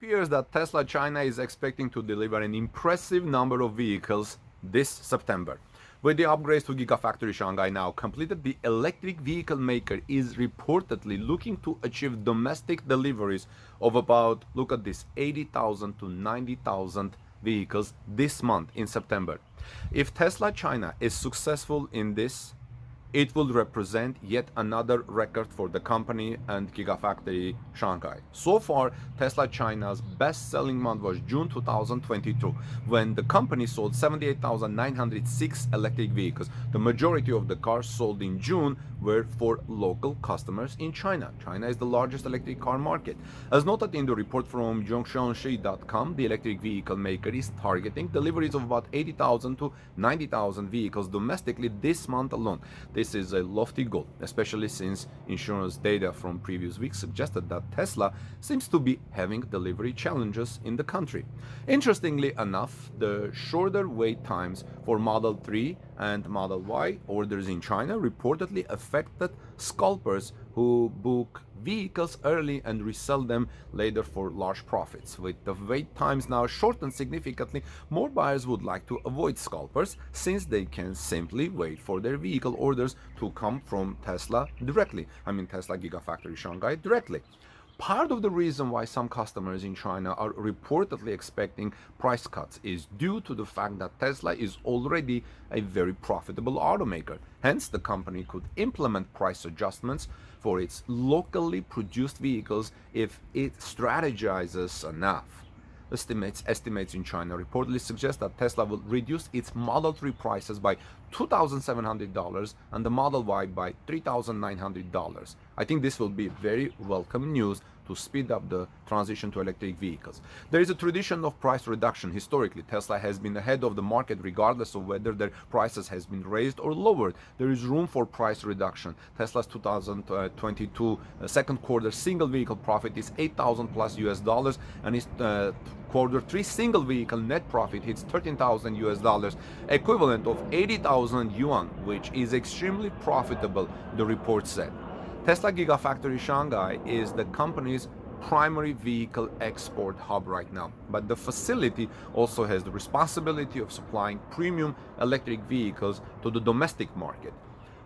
appears that Tesla China is expecting to deliver an impressive number of vehicles this September. With the upgrades to Gigafactory Shanghai now completed, the electric vehicle maker is reportedly looking to achieve domestic deliveries of about, look at this, 80,000 to 90,000 vehicles this month in September. If Tesla China is successful in this, it will represent yet another record for the company and Gigafactory Shanghai. So far, Tesla China's best-selling month was June 2022, when the company sold 78,906 electric vehicles. The majority of the cars sold in June were for local customers in China. China is the largest electric car market. As noted in the report from Zhongshanxi.com, the electric vehicle maker is targeting deliveries of about 80,000 to 90,000 vehicles domestically this month alone. This is a lofty goal, especially since insurance data from previous weeks suggested that Tesla seems to be having delivery challenges in the country. Interestingly enough, the shorter wait times for Model 3 and Model Y orders in China reportedly affected scalpers who book vehicles early and resell them later for large profits. With the wait times now shortened significantly, more buyers would like to avoid scalpers since they can simply wait for their vehicle orders to come from Tesla directly. Tesla Gigafactory Shanghai directly. Part of the reason why some customers in China are reportedly expecting price cuts is due to the fact that Tesla is already a very profitable automaker. Hence, the company could implement price adjustments for its locally produced vehicles if it strategizes enough. Estimates in China reportedly suggest that Tesla will reduce its Model 3 prices by $2,700 and the Model Y by $3,900. I think this will be very welcome news to speed up the transition to electric vehicles. There is a tradition of price reduction. Historically, Tesla has been ahead of the market regardless of whether their prices has been raised or lowered. There is room for price reduction. Tesla's 2022 second quarter single vehicle profit is 8,000 plus US dollars, and its quarter 3 single vehicle net profit hits 13,000 US dollars, equivalent of 80,000 yuan, which is extremely profitable, the report said. Tesla Gigafactory Shanghai is the company's primary vehicle export hub right now, but the facility also has the responsibility of supplying premium electric vehicles to the domestic market.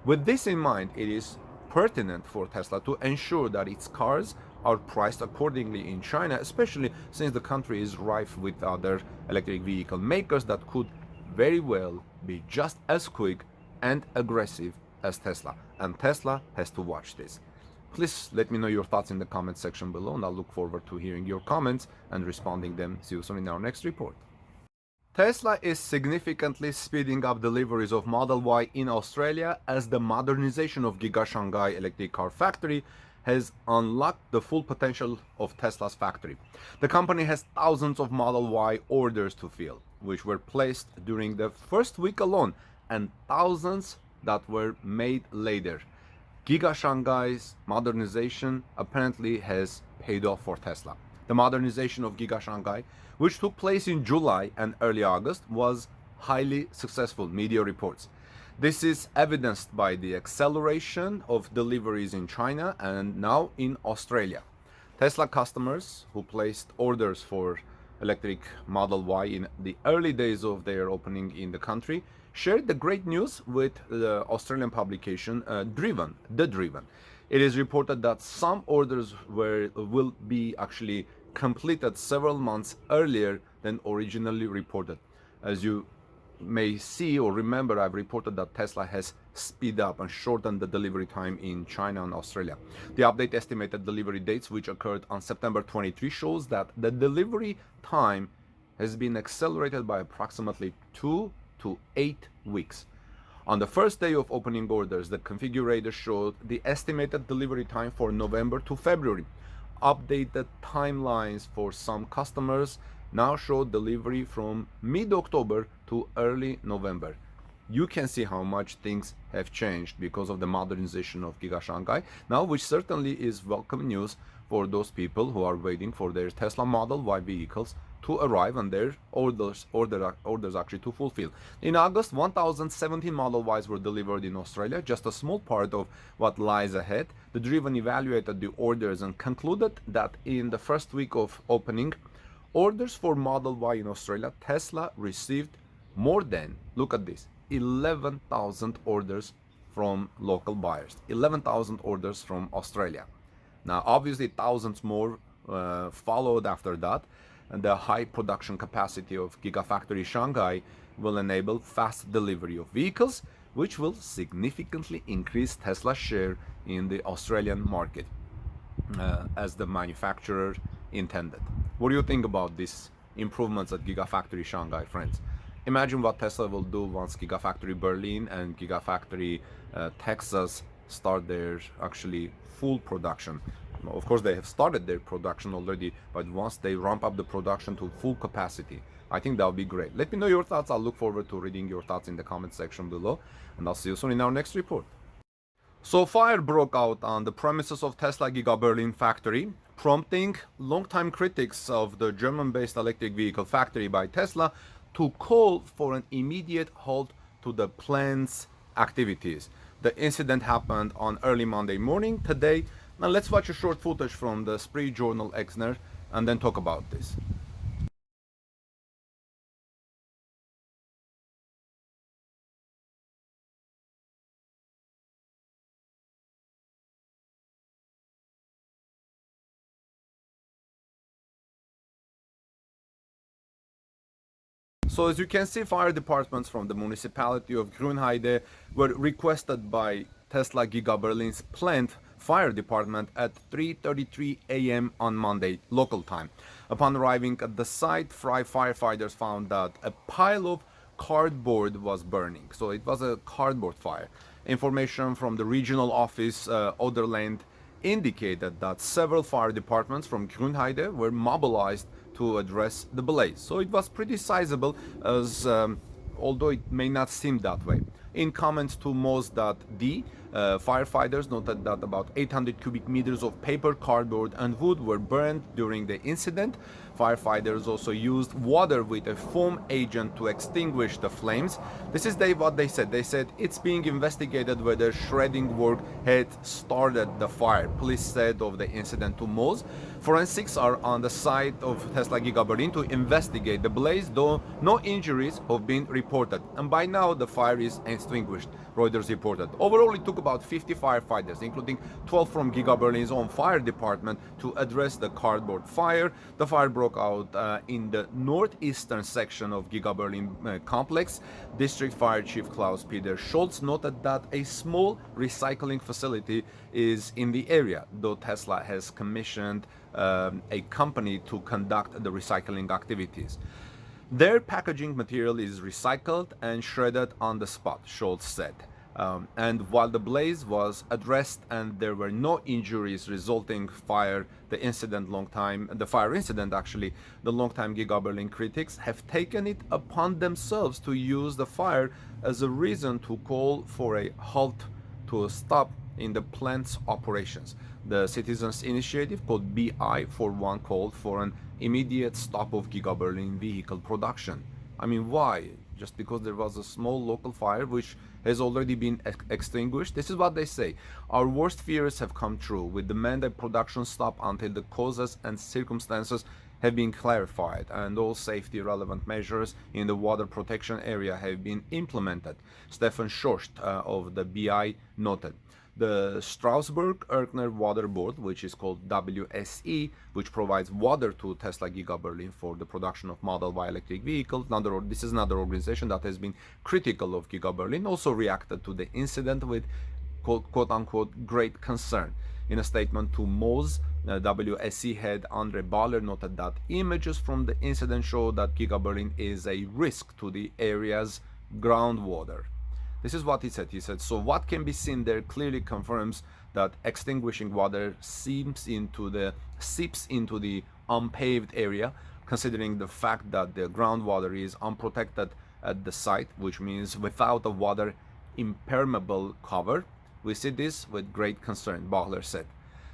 With this in mind, it is pertinent for Tesla to ensure that its cars are priced accordingly in China, especially since the country is rife with other electric vehicle makers that could very well be just as quick and aggressive as Tesla, and Tesla has to watch this. Please let me know your thoughts in the comment section below, and I'll look forward to hearing your comments and responding them. See you soon in our next report. Tesla is significantly speeding up deliveries of Model Y in Australia as the modernization of Giga Shanghai electric car factory has unlocked the full potential of Tesla's factory. The company has thousands of Model Y orders to fill, which were placed during the first week alone, and thousands that were made later. Giga Shanghai's modernization apparently has paid off for Tesla. The modernization of Giga Shanghai, which took place in July and early August, was highly successful, media reports. This is evidenced by the acceleration of deliveries in China and now in Australia. Tesla customers who placed orders for electric Model Y in the early days of their opening in the country shared the great news with the Australian publication Driven. It is reported that some orders will be actually completed several months earlier than originally reported. As you may see or remember, I've reported that Tesla has speed up and shortened the delivery time in China and Australia. The update estimated delivery dates, which occurred on September 23, shows that the delivery time has been accelerated by approximately 2 to 8 weeks. On the first day of opening orders, the configurator showed the estimated delivery time for November to February. Updated timelines for some customers now show delivery from mid-October to early November. you can see how much things have changed because of the modernization of Giga Shanghai now, which certainly is welcome news for those people who are waiting for their Tesla Model Y vehicles to arrive and their orders actually to fulfill. In August, 1,017 Model Ys were delivered in Australia, just a small part of what lies ahead. The Driven evaluated the orders and concluded that in the first week of opening, orders for Model Y in Australia, Tesla received more than, look at this, 11,000 orders from local buyers, 11,000 orders from Australia. Now, obviously, thousands more followed after that, and the high production capacity of Gigafactory Shanghai will enable fast delivery of vehicles, which will significantly increase Tesla's share in the Australian market, as the manufacturer intended. What do you think about these improvements at Gigafactory Shanghai, friends? Imagine what Tesla will do once Gigafactory Berlin and Gigafactory Texas start their actually full production. Of course, they have started their production already, but once they ramp up the production to full capacity, I think that would be great. Let me know your thoughts. I'll look forward to reading your thoughts in the comment section below, and I'll see you soon in our next report. So fire broke out on the premises of Tesla Giga Berlin factory, prompting longtime critics of the German-based electric vehicle factory by Tesla to call for an immediate halt to the plant's activities. The incident happened on early Monday morning today. Now let's watch a short footage from the Spree Journal Exner and then talk about this. So as you can see, fire departments from the municipality of Grünheide were requested by Tesla Giga Berlin's plant fire department at 3:33 a.m. on Monday local time. Upon arriving at the site, firefighters found that a pile of cardboard was burning. So it was a cardboard fire. Information from the regional office, Oderland, indicated that several fire departments from Grünheide were mobilized to address the blaze. So it was pretty sizable, as although it may not seem that way. In comments to Moz.d, firefighters noted that about 800 cubic meters of paper, cardboard, and wood were burned during the incident. Firefighters also used water with a foam agent to extinguish the flames. This is what they said. They said it's being investigated whether shredding work had started the fire. Police said of the incident to Moz. Forensics are on the site of Tesla Giga Berlin to investigate the blaze, though no injuries have been reported. And by now, the fire is extinguished, Reuters reported. Overall, it took about 50 firefighters, including 12 from Giga Berlin's own fire department, to address the cardboard fire. The fire broke out in the northeastern section of Giga Berlin complex. District Fire Chief Klaus-Peter Scholz noted that a small recycling facility is in the area, though Tesla has commissioned a company to conduct the recycling activities. Their packaging material is recycled and shredded on the spot, Scholz said. And while the blaze was addressed and there were no injuries resulting the fire incident, the longtime Giga Berlin critics have taken it upon themselves to use the fire as a reason to call for a halt, to a stop in the plant's operations. The citizens' initiative, called BI for One, called for an immediate stop of Giga Berlin vehicle production. I mean, why? Just because there was a small local fire which has already been extinguished? This is what they say. Our worst fears have come true. We demand a production stop until the causes and circumstances have been clarified and all safety relevant measures in the water protection area have been implemented, Stefan Schorst of the BI noted. The Strausberg-Erkner Water Board, which is called WSE, which provides water to Tesla Giga Berlin for the production of Model Y electric vehicles. This is another organization that has been critical of Giga Berlin, also reacted to the incident with quote-unquote great concern. In a statement to Moz, WSE head Andre Baller noted that images from the incident show that Giga Berlin is a risk to the area's groundwater. This is what he said. He said, so what can be seen there clearly confirms that extinguishing water seeps into the unpaved area, considering the fact that the groundwater is unprotected at the site, which means without a water impermeable cover. We see this with great concern, Bachler said.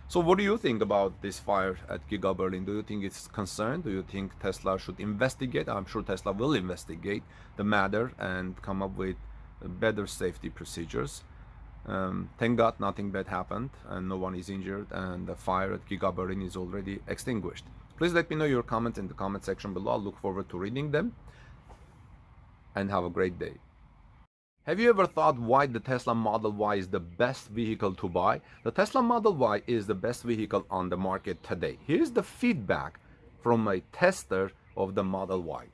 So what do you think about this fire at Giga Berlin? Do you think it's concerned? Do you think Tesla should investigate? I'm sure Tesla will investigate the matter and come up with better safety procedures. Thank God nothing bad happened and no one is injured, and the fire at Giga Berlin is already extinguished. Please let me know your comments in the comment section below. I'll look forward to reading them, and have a great day. Have you ever thought why the Tesla Model Y is the best vehicle to buy? The Tesla Model Y is the best vehicle on the market today. Here's the feedback from a tester of the Model Y.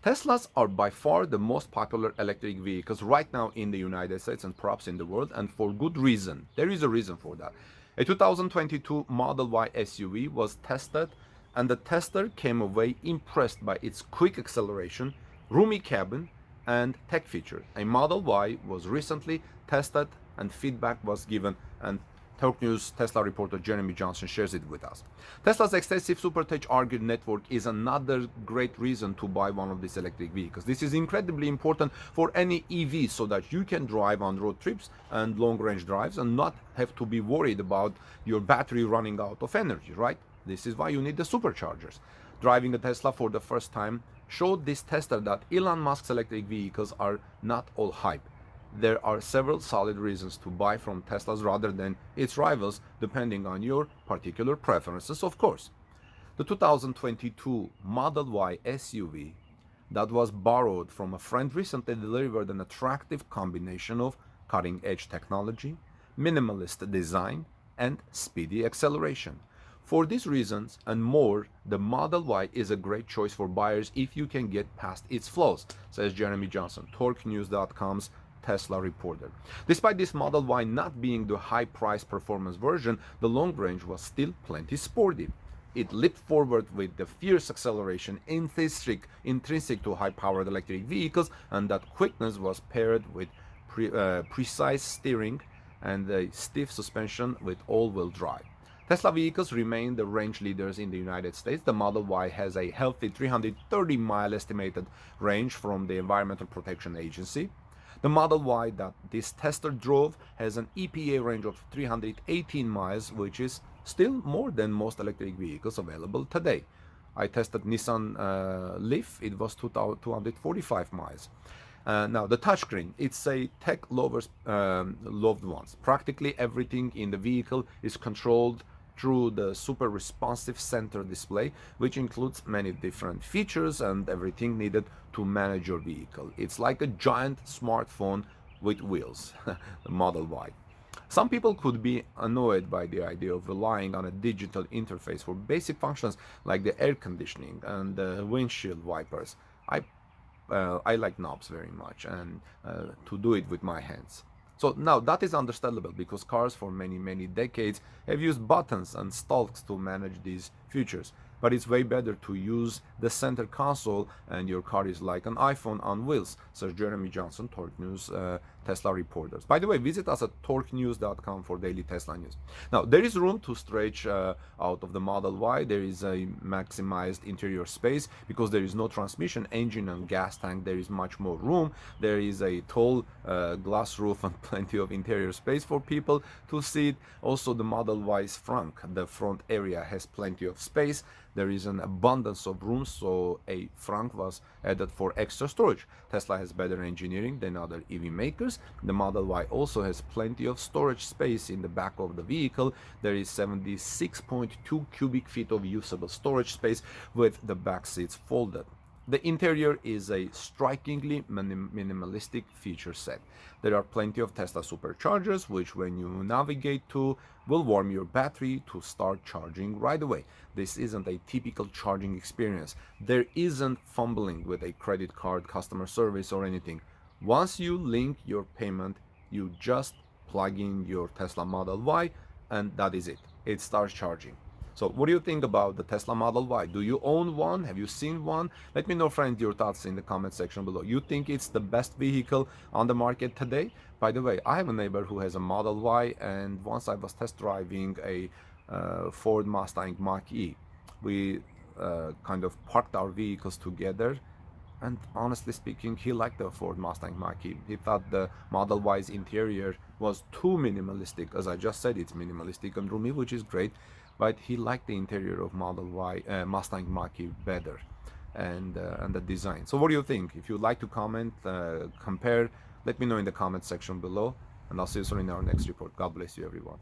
Teslas are by far the most popular electric vehicles right now in the United States and perhaps in the world, and for good reason. There is a reason for that. A 2022 Model Y SUV was tested, and the tester came away impressed by its quick acceleration, roomy cabin, and tech features. A Model Y was recently tested and feedback was given, and Talk News Tesla reporter Jeremy Johnson shares it with us. Tesla's extensive supercharger grid network is another great reason to buy one of these electric vehicles. This is incredibly important for any EV so that you can drive on road trips and long-range drives and not have to be worried about your battery running out of energy, right? This is why you need the superchargers. Driving a Tesla for the first time showed this tester that Elon Musk's electric vehicles are not all hype. There are several solid reasons to buy from Teslas rather than its rivals, depending on your particular preferences, of course. The 2022 Model Y SUV that was borrowed from a friend recently delivered an attractive combination of cutting-edge technology, minimalist design, and speedy acceleration. For these reasons and more, the Model Y is a great choice for buyers if you can get past its flaws, says Jeremy Johnson, TorqueNews.com's Tesla reporter. Despite this Model Y not being the high-price performance version, the long range was still plenty sporty. It leaped forward with the fierce acceleration intrinsic to high-powered electric vehicles, and that quickness was paired with precise steering and a stiff suspension with all-wheel drive. Tesla vehicles remain the range leaders in the United States. The Model Y has a healthy 330-mile estimated range from the Environmental Protection Agency. The Model Y that this tester drove has an EPA range of 318 miles, which is still more than most electric vehicles available today. I tested Nissan Leaf, it was 245 miles. Now, the touchscreen, it's a tech lovers loved ones. Practically everything in the vehicle is controlled through the super responsive center display, which includes many different features and everything needed to manage your vehicle. It's like a giant smartphone with wheels, the Model Y. Some people could be annoyed by the idea of relying on a digital interface for basic functions like the air conditioning and the windshield wipers. I like knobs very much, and to do it with my hands. So now that is understandable because cars for many decades have used buttons and stalks to manage these features. But it's way better to use the center console and your car is like an iPhone on wheels, says Jeremy Johnson, Torque News Tesla reporters. By the way, visit us at torquenews.com for daily Tesla news. Now, there is room to stretch out of the Model Y. There is a maximized interior space because there is no transmission, engine, and gas tank. There is much more room. There is a tall glass roof and plenty of interior space for people to sit. Also, the Model Y's the front area has plenty of space. There is an abundance of room, so a front was added for extra storage. Tesla has better engineering than other EV makers. The Model Y also has plenty of storage space in the back of the vehicle. There is 76.2 cubic feet of usable storage space with the back seats folded. The interior is a strikingly minimalistic feature set. There are plenty of Tesla superchargers, which when you navigate to, will warm your battery to start charging right away. This isn't a typical charging experience. There isn't fumbling with a credit card, customer service, or anything. Once you link your payment, you just plug in your Tesla Model Y, and that is it. It starts charging. So what do you think about the Tesla Model Y? Do you own one? Have you seen one? Let me know, friends, your thoughts in the comment section below. You think it's the best vehicle on the market today? By the way, I have a neighbor who has a Model Y, and once I was test driving a Ford Mustang Mach-E. We kind of parked our vehicles together And honestly speaking, he liked the Ford Mustang Mach-E. He thought the Model Y's interior was too minimalistic. As I just said, it's minimalistic and roomy, which is great, but he liked the interior of Model Y Mustang Mach-E better, and the design. So what do you think? If you'd like to comment, compare, let me know in the comment section below, and I'll see you soon in our next report. God bless you, everyone.